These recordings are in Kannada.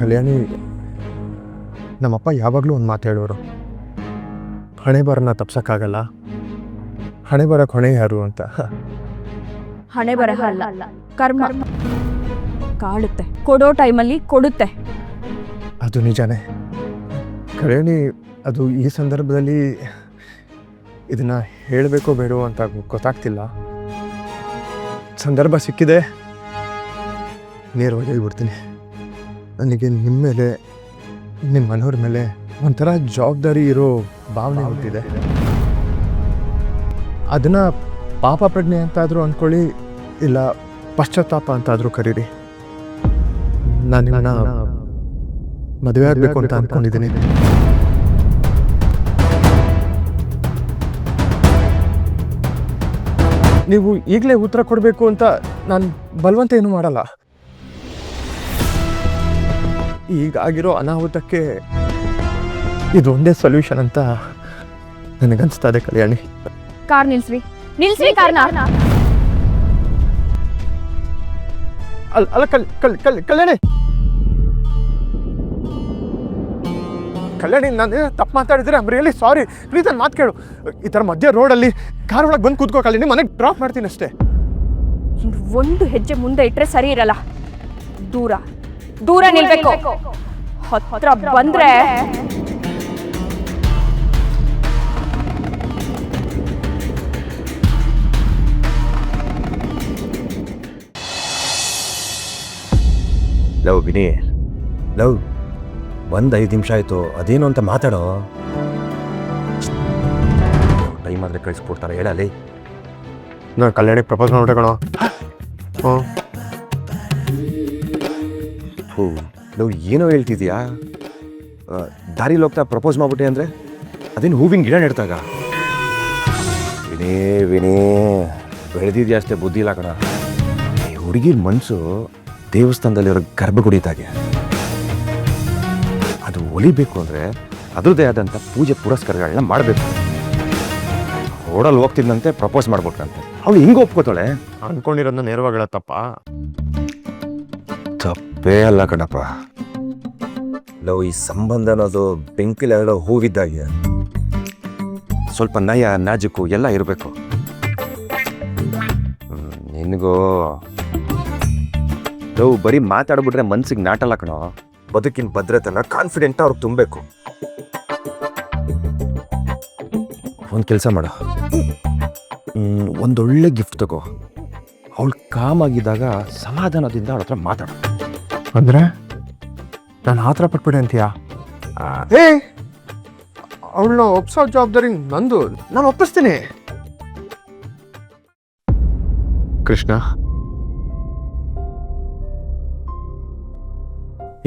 ಕಲ್ಯಾಣಿ, ನಮ್ಮಪ್ಪ ಯಾವಾಗಲೂ ಒಂದು ಮಾತು ಹೇಳೋರು, ಹಣೆ ಬರನ ತಪ್ಸೋಕ್ಕಾಗಲ್ಲ, ಹಣೆ ಬರಕ್ಕೆ ಹೊಣೆ ಯಾರು ಅಂತ. ಹಣೆ ಬರಹ ಅಲ್ಲ, ಕರ್ಮ ಕಾಡುತ್ತೆ, ಕೊಡೋ ಟೈಮಲ್ಲಿ ಕೊಡುತ್ತೆ. ಅದು ನಿಜಾನೇ ಕಲ್ಯಾಣಿ. ಅದು ಈ ಸಂದರ್ಭದಲ್ಲಿ ಇದನ್ನ ಹೇಳಬೇಕೋ ಬೇಡೋ ಅಂತ ಗೊತ್ತಾಗ್ತಿಲ್ಲ. ಸಂದರ್ಭ ಸಿಕ್ಕಿದೆ, ನೇರವಾಗಿ ಹೇಳ್ಬಿಡ್ತೀನಿ. ನನಗೆ ನಿಮ್ಮ ಮೇಲೆ, ನಿಮ್ಮ ಮನೆಯವ್ರ ಮೇಲೆ ಒಂಥರ ಜವಾಬ್ದಾರಿ ಇರೋ ಭಾವನೆ ಹುಟ್ಟಿದೆ. ಅದನ್ನು ಪಾಪ ಪ್ರಜ್ಞೆ ಅಂತಾದರೂ ಅಂದ್ಕೊಳ್ಳಿ, ಇಲ್ಲ ಪಶ್ಚಾತ್ತಾಪ ಅಂತಾದರೂ ಕರೀರಿ. ನಾನು ನಿಮ್ಮನ್ನ ಮದುವೆ ಆಗಬೇಕು ಅಂತ ಅಂದ್ಕೊಂಡಿದ್ದೀನಿ. ನೀವು ಈಗಲೇ ಉತ್ತರ ಕೊಡಬೇಕು ಅಂತ ನಾನು ಬಲವಂತ ಏನೂ ಮಾಡಲ್ಲ. ಈಗಾಗಿರೋ ಅನಾಹುತಕ್ಕೆ ಇದೊಂದೇ ಸೊಲ್ಯೂಷನ್ ಅಂತ ನನಗನ್ಸ್ತಾ ಇದೆ ಕಲ್ಯಾಣಿ. ಕಾರ್ ನಿಲ್ಸ್ರಿ, ನಿಲ್ಸ್ರಿ ಕಾರ್ನ. ಅಲ್ಲ ಕಲ್ಯಾಣಿ, ಕಲ್ಯಾಣಿ, ನಾನು ತಪ್ಪು ಮಾತಾಡಿದ್ರೆ ಐಮ್ ರಿಯಲಿ ಸಾರಿ. ಪ್ಲೀಸ್ ನನ್ನ ಮಾತು ಕೇಳು. ಈ ಥರ ಮಧ್ಯ ರೋಡಲ್ಲಿ ಕಾರ್ ಒಳಗೆ ಬಂದು ಕೂತ್ಕೋ ಕಲ್ಯಾಣಿ, ಮನೆಗೆ ಡ್ರಾಪ್ ಮಾಡ್ತೀನಿ ಅಷ್ಟೇ. ಒಂದು ಹೆಜ್ಜೆ ಮುಂದೆ ಇಟ್ರೆ ಸರಿ ಇರಲ್ಲ. ದೂರ ದೂರ ನಿಲ್ಬೇಕು. ಹತ್ರ ಬಂದ್ರೆ ಲವ್ ವಿನಿ, ಲವ್, ಒಂದು 5 ನಿಮಿಷ ಆಯಿತು, ಅದೇನು ಅಂತ ಮಾತಾಡೋ. ಟೈಮ್ ಆದರೆ ಕಳಿಸ್ಕೊಡ್ತಾರೆ, ಹೇಳಲಿ. ನಾನು ಕಲ್ಯಾಣಿಗೆ ಪ್ರಪೋಸ್ ಮಾಡ್ಬಿಟ್ಟೆ ಕಣೋ. ಹೋ, ಲವ್ ಏನೋ ಹೇಳ್ತಿದ್ಯಾ? ದಾರಿಲಿ ಹೋಗ್ತಾ ಪ್ರಪೋಸ್ ಮಾಡ್ಬಿಟ್ಟೆ ಅಂದರೆ ಅದೇನು ಹೂವಿನ ಗಿಡ ನೆಡ್ತಾಗ? ವಿನೇ ವಿನೇ, ಬೆಳೆದಿದ್ಯಾ ಅಷ್ಟೇ, ಬುದ್ಧಿ ಇಲ್ಲ ಕಣ. ಈ ಹುಡುಗಿರ ಮನಸ್ಸು ದೇವಸ್ಥಾನದಲ್ಲಿರೋ ಗರ್ಭಗುಡಿತಾಗೆ. ಅದು ಒಲಿಬೇಕು ಅಂದರೆ ಅದರದ್ದೇ ಆದಂಥ ಪೂಜೆ ಪುರಸ್ಕಾರಗಳನ್ನ ಮಾಡಬೇಕು. ರೋಡಲ್ಲಿ ಹೋಗ್ತಿದ್ದಂತೆ ಪ್ರಪೋಸ್ ಮಾಡ್ಬಿಟ್ರಂತೆ. ಅವಳು ಹಿಂಗೆ ಒಪ್ಕೋತಾಳೆ? ಅಂದ್ಕೊಂಡಿರೋದನ್ನ ನೇರವಾಗಿ ತಪ್ಪ? ತಪ್ಪೇ ಅಲ್ಲ ಕಣಪ್ಪ. ಲವ್, ಈ ಸಂಬಂಧ ಅನ್ನೋದು ಬೆಂಕಿಲೆರಡೋ ಹೂವಿದ್ದಾಗೆ. ಸ್ವಲ್ಪ ನಯ ನಾಜುಕು ಎಲ್ಲ ಇರಬೇಕು. ನಿನಗೂ ಲವ್ ಬರೀ ಮಾತಾಡ್ಬಿಟ್ರೆ ಮನ್ಸಿಗೆ ನಾಟಲ್ಲ ಕಣೋ. ಬದುಕಿನ ಭದ್ರತೆನ ಕಾನ್ಫಿಡೆಂಟ್ ಅವ್ರಿಗೆ ತುಂಬಬೇಕು. ಒಂದು ಕೆಲಸ ಮಾಡು, ಒಂದೊಳ್ಳೆ ಗಿಫ್ಟ್ ತಗೋ. ಅವಳು ಕಾಮಾಗಿದ್ದಾಗ ಸಮಾಧಾನದಿಂದ ಅವಳ ಹತ್ರ ಮಾತಾಡು. ಅಂದರೆ ನಾನು ಆ ಥರ ಪಟ್ಬಿಡೆ ಅಂತೀಯಾ? ಅವಳನ್ನ ಒಪ್ಸೋ ಜವಾಬ್ದಾರಿ ನಂದು, ನಾನು ಒಪ್ಪಿಸ್ತೀನಿ. ಕೃಷ್ಣ,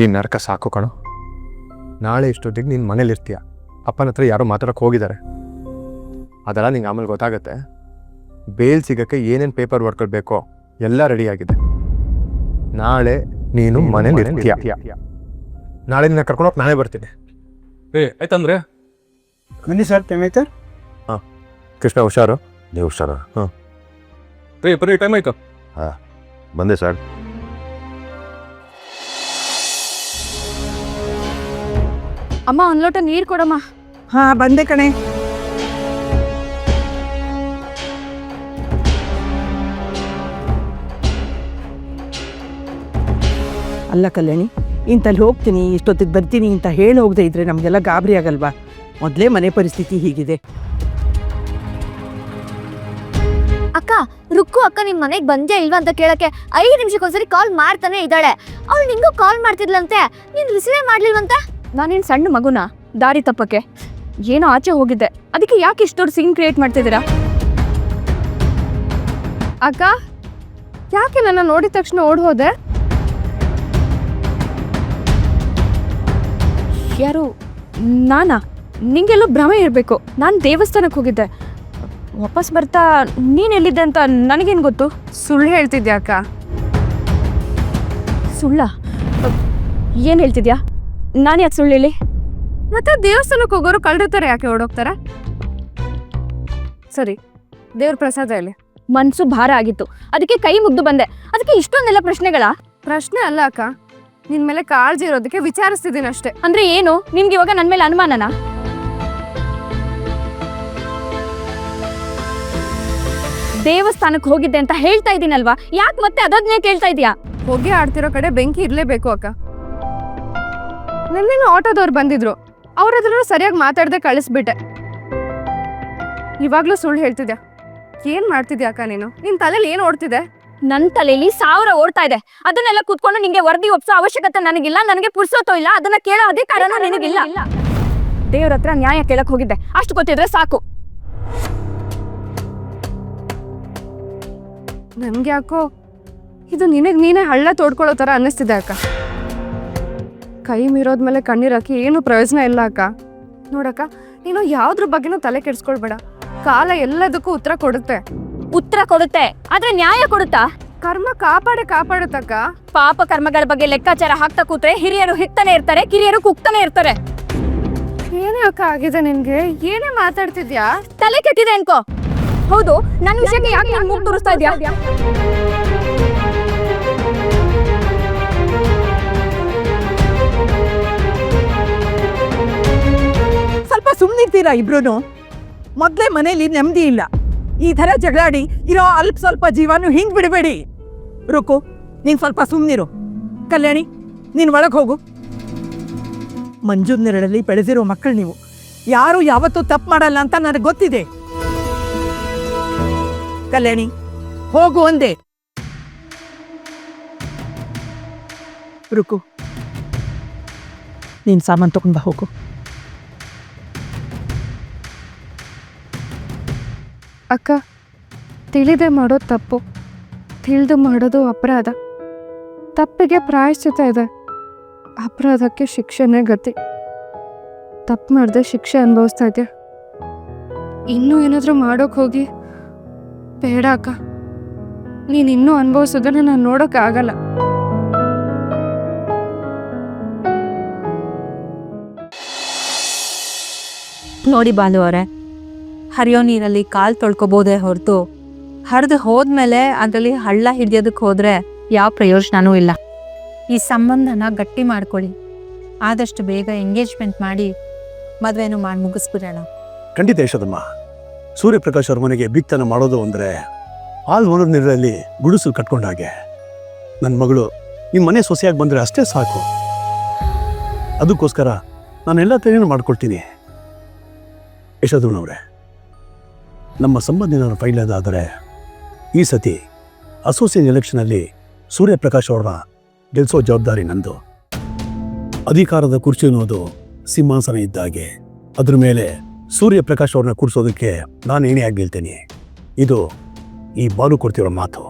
ಈ ನರಕ ಸಾಕು ಕಣೋ. ನಾಳೆ ಇಷ್ಟೊತ್ತಿಗೆ ನೀನು ಮನೇಲಿರ್ತೀಯ, ಅಪ್ಪನ ಹತ್ರ ಯಾರೋ ಮಾತಾಡೋಕೆ ಹೋಗಿದ್ದಾರೆ. ಅದೆಲ್ಲ ನಿಂಗೆ ಆಮೇಲೆ ಗೊತ್ತಾಗತ್ತೆ. ಬೇಲ್ ಸಿಗೋಕ್ಕೆ ಏನೇನು ಪೇಪರ್ ವರ್ಕ್ಗಳು ಬೇಕೋ ಎಲ್ಲ ರೆಡಿಯಾಗಿದೆ. ನಾಳೆ ನೀನು ಮನೇಲಿ ಇರ್ತೀಯ. ನಾಳೆ ನಿನ್ನ ಕರ್ಕೊಂಡೋಗಿ ನಾನೇ ಬರ್ತೀನಿ. ಆಯ್ತಂದ್ರೆ ಬನ್ನಿ ಸರ್, ಟೈಮ್ ಆಯ್ತಾ? ಹಾಂ ಕೃಷ್ಣ, ಹುಷಾರು. ನೀವು ಹುಷಾರು. ಹಾಂ ಬರೀ ಟೈಮ್ ಆಯ್ತು. ಹಾಂ ಬಂದೆ ಸರ್. ಅಮ್ಮ, ಒಂದು ಲೋಟ ನೀರು ಕೊಡಮ್ಮ. ಹಾ, ಬಂದೆ ಕಣೆ. ಅಲ್ಲ ಕಲ್ಯಾಣಿ, ಇಂತಲ್ಲಿ ಹೋಗ್ತೀನಿ, ಇಷ್ಟೊತ್ತಿಗೆ ಬರ್ತೀನಿ ಅಂತ ಹೇಳಿ ಹೋಗದೆ ಇದ್ರೆ ನಮಗೆಲ್ಲ ಗಾಬರಿ ಆಗಲ್ವಾ? ಮೊದಲೇ ಮನೆ ಪರಿಸ್ಥಿತಿ ಹೀಗಿದೆ. ಅಕ್ಕ, ರುಕ್ಕು ಅಕ್ಕ ನಿಮ್ಮ ಮನೆಗೆ ಬಂದೇ ಇಲ್ವಾ ಅಂತ ಕೇಳಕ್ಕೆ 5 ನಿಮಿಷಕ್ಕೊಂದ್ಸರಿ ಕಾಲ್ ಮಾಡ್ತಾನೆ ಇದ್ದಾಳೆ. ಅವಳು ನಿಂಗೂ ಕಾಲ್ ಮಾಡ್ತಿದ್ಲಂತೆ, ನೀನು ರಿಸೀವೇ ಮಾಡ್ಲಿಲ್ವಂತೆ. ನಾನೇನು ಸಣ್ಣ ಮಗುನ ದಾರಿ ತಪ್ಪಕ್ಕೆ? ಏನೋ ಆಚೆ ಹೋಗಿದ್ದೆ, ಅದಕ್ಕೆ ಯಾಕೆ ಇಷ್ಟು ದೊಡ್ಡ ಸೀನ್ ಕ್ರಿಯೇಟ್ ಮಾಡ್ತಿದ್ದೀರಾ? ಅಕ್ಕ, ಯಾಕೆ ನನ್ನ ನೋಡಿದ ತಕ್ಷಣ ಓಡ್ ಹೋದೆ? ಯಾರು? ನಾನಾ? ನಿಂಗೆಲ್ಲೋ ಭ್ರಮೆ ಇರಬೇಕು. ನಾನು ದೇವಸ್ಥಾನಕ್ಕೆ ಹೋಗಿದ್ದೆ, ವಾಪಸ್ ಬರ್ತಾ ನೀನು ಎಲ್ಲಿದ್ದೆ ಅಂತ ನನಗೇನು ಗೊತ್ತು? ಸುಳ್ಳು ಹೇಳ್ತಿದ್ಯಾ ಅಕ್ಕ? ಸುಳ್ಳ? ಏನು ಹೇಳ್ತಿದ್ಯಾ? ನಾನು ಯಾಕೆ ಸುಳ್ಳು ಹೇಳಿ? ಮತ್ತೆ ದೇವಸ್ಥಾನಕ್ಕೆ ಹೋಗೋರು ಕಳ್ದಿರ್ತಾರೆ, ಯಾಕೆ ಓಡೋಗ್ತಾರೆ? ಸರಿ, ದೇವ್ರ ಪ್ರಸಾದ ಇಲ್ಲಿ. ಮನ್ಸು ಭಾರ ಆಗಿತ್ತು, ಅದಕ್ಕೆ ಕೈ ಮುಗ್ದು ಬಂದೆ. ಅದಕ್ಕೆ ಇಷ್ಟೊಂದೆಲ್ಲ ಪ್ರಶ್ನೆಗಳ? ಪ್ರಶ್ನೆ ಅಲ್ಲ ಅಕ್ಕ, ನಿನ್ ಮೇಲೆ ಕಾಳಜಿ ಇರೋದಕ್ಕೆ ವಿಚಾರಿಸ್ತಿದ್ದೀನಿ ಅಷ್ಟೇ. ಅಂದ್ರೆ ಏನು? ನಿಮ್ಗೆ ಇವಾಗ ನನ್ನ ಮೇಲೆ ಅನುಮಾನನಾ? ದೇವಸ್ಥಾನಕ್ಕೆ ಹೋಗಿದ್ದೆ ಅಂತ ಹೇಳ್ತಾ ಇದ್ದೀನಲ್ವಾ, ಯಾಕೆ ಮತ್ತೆ ಅದನ್ನೇ ಕೇಳ್ತಾ ಇದೀಯಾ? ಹೊಗೆ ಆಡ್ತಿರೋ ಕಡೆ ಬೆಂಕಿ ಇರ್ಲೇಬೇಕು ಅಕ್ಕ. ನೆನ್ನೆ ಆಟೋದವ್ರು ಬಂದಿದ್ರು, ಅವ್ರ ಹತ್ರ ಸರಿಯಾಗಿ ಮಾತಾಡದೆ ಕಳಿಸ್ಬಿಟ್ಟೆ. ಇವಾಗ್ಲೂ ಸುಳ್ಳು ಹೇಳ್ತಿದ್ಯಾ? ಏನ್ ಮಾಡ್ತಿದ್ಯಾ ಅಕ್ಕ ನೀನು? ನಿನ್ ತಲೆಯಲ್ಲಿ ಏನ್ ಓಡ್ತಿದೆ? ನನ್ನ ತಲೆಯಲ್ಲಿ 1000 ಓಡ್ತಾ ಇದೆ. ಅದನ್ನೆಲ್ಲ ಕೂತ್ಕೊಂಡು ನಿಂಗೆ ವರದಿ ಒಪ್ಸೋ ಅವಶ್ಯಕತೆ ನನಗಿಲ್ಲ, ನನಗೆ ಪುರ್ಸೋತೋ ಇಲ್ಲ, ಅದನ್ನ ಕೇಳೋ ಅಧಿಕಾರನೂ ನಿನಗಿಲ್ಲ. ದೇವ್ರ ಹತ್ರ ನ್ಯಾಯ ಕೇಳಕ್ ಹೋಗಿದ್ದೆ, ಅಷ್ಟು ಗೊತ್ತಿದ್ರೆ ಸಾಕು. ನನ್ಗೆ ಯಾಕೋ ಇದು ನಿನಗ್ ನೀನೇ ಹಳ್ಳ ತೋಡ್ಕೊಳ್ಳೋ ತರ ಅನ್ನಿಸ್ತಿದೆ ಅಕ್ಕ. ಕೈ ಮೀರೋದ್ಮೇಲೆ ಕಣ್ಣೀರಾಕಿ ಏನು ಪ್ರಯೋಜನ ಇಲ್ಲ ಅಕ್ಕ. ನೋಡಕ್ಕ, ನೀನು ಯಾವ್ದ್ರ ಬಗ್ಗೆನೂ ತಲೆ ಕೆಡ್ಸ್ಕೊಳ್ಬೇಡ. ಕಾಲ ಎಲ್ಲದಕ್ಕೂ ಉತ್ತರ ಕೊಡುತ್ತೆ. ಉತ್ತರ ಕೊಡುತ್ತೆ, ಆದ್ರೆ ನ್ಯಾಯ ಕೊಡುತ್ತಾ? ಕರ್ಮ ಕಾಪಾಡುತ್ತಕ್ಕ. ಪಾಪ ಕರ್ಮಗಳ ಬಗ್ಗೆ ಲೆಕ್ಕಾಚಾರ ಹಾಕ್ತಾ ಕೂತ್ರೆ ಹಿರಿಯರು ಹಿಕ್ತಾನೆ ಇರ್ತಾರೆ, ಕಿರಿಯರು ಕುಗ್ತಾನೆ ಇರ್ತಾರೆ. ಏನೇ ಅಕ್ಕ ಆಗಿದೆ ನಿನ್ಗೆ? ಏನೇ ಮಾತಾಡ್ತಿದ್ಯಾ? ತಲೆ ಕೆಟ್ಟಿದೆ ಅನ್ಕೋ. ಹೌದು, ನನ್ನ ವಿಷಯಕ್ಕೆ ಯಾಕೆ ನೀನು ಮೂಗು ತೋರಿಸ್ತಾ ಇದ್ಯಾ? ಸ್ವಲ್ಪ ಸುಮ್ಮನಿರ್ತೀರಾ ಇಬ್ರು? ಮೊದಲೇ ಮನೇಲಿ ನೆಮ್ಮದಿ ಇಲ್ಲ, ಈ ಥರ ಜಗಳಾಡಿ ಇರೋ ಅಲ್ಪ ಸ್ವಲ್ಪ ಜೀವನು ಹಿಂಗೆ ಬಿಡಬೇಡಿ. ರುಕು, ನೀನು ಸ್ವಲ್ಪ ಸುಮ್ಮನಿರು. ಕಲ್ಯಾಣಿ, ನೀನು ಒಳಗೆ ಹೋಗು. ಮಂಜು ನೆರಳಲ್ಲಿ ಬೆಳೆದಿರೋ ಮಕ್ಕಳು ನೀವು. ಯಾರು ಯಾವತ್ತೂ ತಪ್ಪು ಮಾಡಲ್ಲ ಅಂತ ನನಗೆ ಗೊತ್ತಿದೆ. ಕಲ್ಯಾಣಿ, ಹೋಗು ಅಂದೆ. ರುಕು, ನೀನು ಸಾಮಾನು ತಗೊಂಡು ಬಾ, ಹೋಗು. ಅಕ್ಕ, ತಿಳಿದೆ ಮಾಡೋದು ತಪ್ಪು, ತಿಳಿದು ಮಾಡೋದು ಅಪರಾಧ. ತಪ್ಪಿಗೆ ಪ್ರಾಯಶ್ಚಿತ ಇದೆ, ಅಪರಾಧಕ್ಕೆ ಶಿಕ್ಷೆನೇ ಗತಿ. ತಪ್ಪು ಮಾಡದೆ ಶಿಕ್ಷೆ ಅನುಭವಿಸ್ತಾ ಇದೆಯಾ? ಇನ್ನೂ ಏನಾದರೂ ಮಾಡೋಕೆ ಹೋಗಿ ಬೇಡ ಅಕ್ಕ. ನೀನು ಇನ್ನೂ ಅನುಭವಿಸೋದನ್ನ ನಾನು ನೋಡೋಕ್ಕಾಗಲ್ಲ. ನೋಡಿ ಬಾಲು ಅವರೇ, ಹರಿಯೋ ನೀರಲ್ಲಿ ಕಾಲು ತೊಳ್ಕೊಬೋದೇ ಹೊರತು ಹರಿದು ಹೋದ್ಮೇಲೆ ಅದರಲ್ಲಿ ಹಳ್ಳ ಹಿಡಿಯೋದಕ್ಕೆ ಹೋದ್ರೆ ಯಾವ ಪ್ರಯೋಜನವೂ ಇಲ್ಲ. ಈ ಸಂಬಂಧನ ಗಟ್ಟಿ ಮಾಡ್ಕೊಳ್ಳಿ. ಆದಷ್ಟು ಬೇಗ ಎಂಗೇಜ್ಮೆಂಟ್ ಮಾಡಿ ಮದುವೆನೂ ಮಾಡಿ ಮುಗಿಸ್ಬಿಡೋಣ. ಖಂಡಿತ ಯಶೋದಮ್ಮ. ಸೂರ್ಯಪ್ರಕಾಶ್ ಅವ್ರ ಮನೆಗೆ ಬಿತ್ತನ ಮಾಡೋದು ಅಂದರೆ ಹಾಲು ಒಣದ ನೀರಲ್ಲಿ ಗುಡಿಸಲು ಕಟ್ಕೊಂಡ ಹಾಗೆ. ನನ್ನ ಮಗಳು ನಿಮ್ಮ ಮನೆ ಸೊಸೆಯಾಗಿ ಬಂದರೆ ಅಷ್ಟೇ ಸಾಕು. ಅದಕ್ಕೋಸ್ಕರ ನಾನೆಲ್ಲ ತಯಾರಿ ಮಾಡ್ಕೊಳ್ತೀನಿ. ಯಶೋದಮ್ಮನವ್ರೆ, ನಮ್ಮ ಸಂಬಂಧ ಏನಾದ್ರು ಫೈಲ್ ಅದಾದರೆ ಈ ಸತಿ ಅಸೋಸಿಯೇಷನ್ ಎಲೆಕ್ಷನಲ್ಲಿ ಸೂರ್ಯಪ್ರಕಾಶ್ ಅವ್ರನ್ನ ಗೆಲ್ಲಿಸೋ ಜವಾಬ್ದಾರಿ ನಂದು. ಅಧಿಕಾರದ ಕುರ್ಚಿ ಅನ್ನೋದು ಸಿಂಹಾಸನ ಇದ್ದಾಗೆ. ಅದ್ರ ಮೇಲೆ ಸೂರ್ಯಪ್ರಕಾಶ್ ಅವ್ರನ್ನ ಕೂರಿಸೋದಕ್ಕೆ ನಾನು ಏನೇ ಆಗಿ ಗೆಲ್ತೇನೆ. ಇದು ಈ ಬಾಲು ಕೊಡ್ತಿರೋ ಮಾತು.